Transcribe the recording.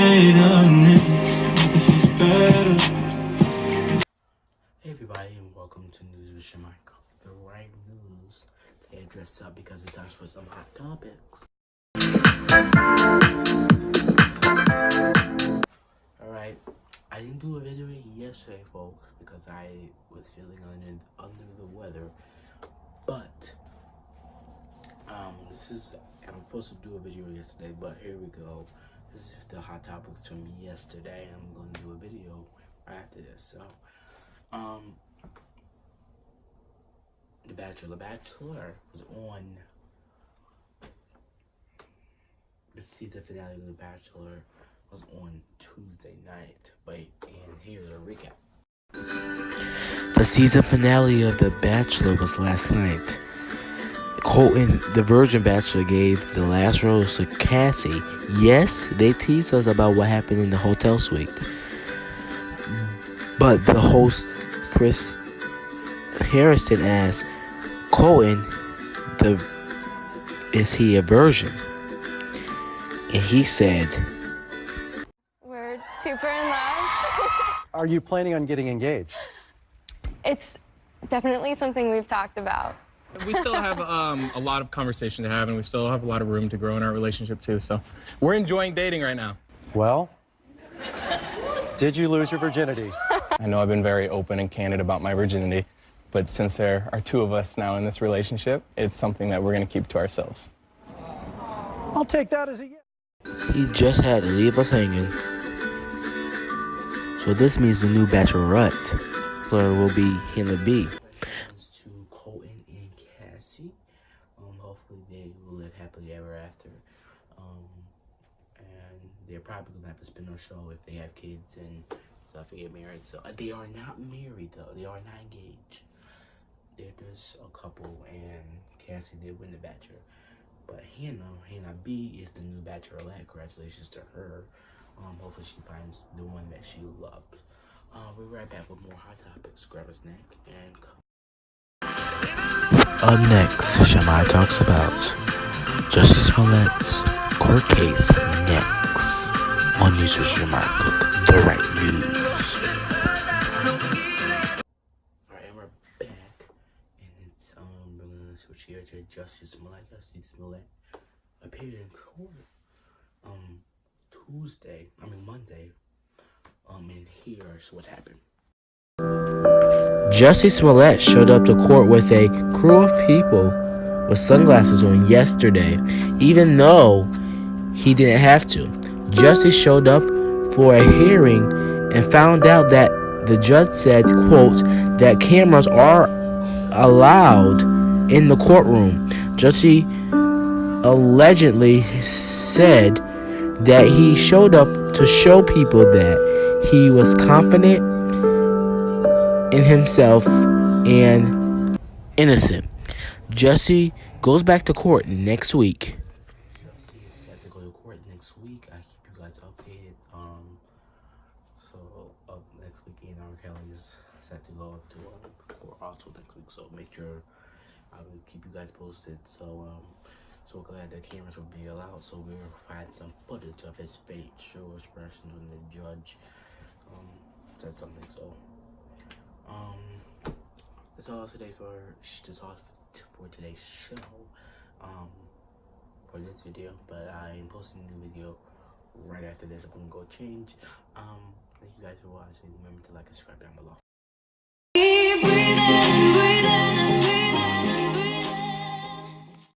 Hey everybody, and welcome to News with Shimei. The right news. They dressed up because it's time for some hot topics. Alright, I didn't do a video yesterday, folks, because I was feeling under the weather. But I'm supposed to do a video yesterday, but here we go. This is the hot topics from yesterday. I'm going to do a video after this. So, The Bachelor was on the season finale of The Bachelor was on Tuesday night. And here's a recap. The season finale of The Bachelor was last night. Colton, the Virgin Bachelor, gave the last rose to Cassie. Yes, they teased us about what happened in the hotel suite. But the host, Chris Harrison, asked Colton, is he a virgin? And he said, we're super in love. Are you planning on getting engaged? It's definitely something we've talked about. We still have a lot of conversation to have, and we still have a lot of room to grow in our relationship, too. So we're enjoying dating right now. Well, did you lose your virginity? I know I've been very open and candid about my virginity, but since there are two of us now in this relationship, it's something that we're going to keep to ourselves. I'll take that as a yes. he just had to leave us hanging. So this means the new Bachelorette will be Hannah B. To Colton and Cassie. Hopefully they will live happily ever after. And they're probably gonna have a spin-off show if they have kids and stuff and get married. So they are not married though. They are not engaged. They're just a couple, and Cassie did win the Bachelor. But Hannah B is the new Bachelorette. Congratulations to her. Hopefully she finds the one that she loves. We'll be right back with more hot topics. Grab a snack and come. Up next, Shimei talks about Justice Smollett's court case next on News with Shimei Cook, the right news. Alright, and we're back, and it's we're gonna switch here to Justice Smollett. Justice Smollett appeared in court Monday. And here's what happened. Justice Smollett showed up to court with a crew of people with sunglasses on yesterday, even though he didn't have to. Justice showed up for a hearing and found out that the judge said, quote, that cameras are allowed in the courtroom. Justice allegedly said that he showed up to show people that he was confident in himself and innocent. Jesse goes back to court next week. Jesse is set to go to court next week. I keep you guys updated. So up next week, R. Kelly is set to go to court also next week. So make sure I will keep you guys posted. So glad the cameras will be allowed. So we'll find some footage of his facial expressions when the judge said something. So that's all today for today's show. For this video, but I am posting a new video right after this. I'm gonna go change. Thank you guys for watching. Remember to like and subscribe down below.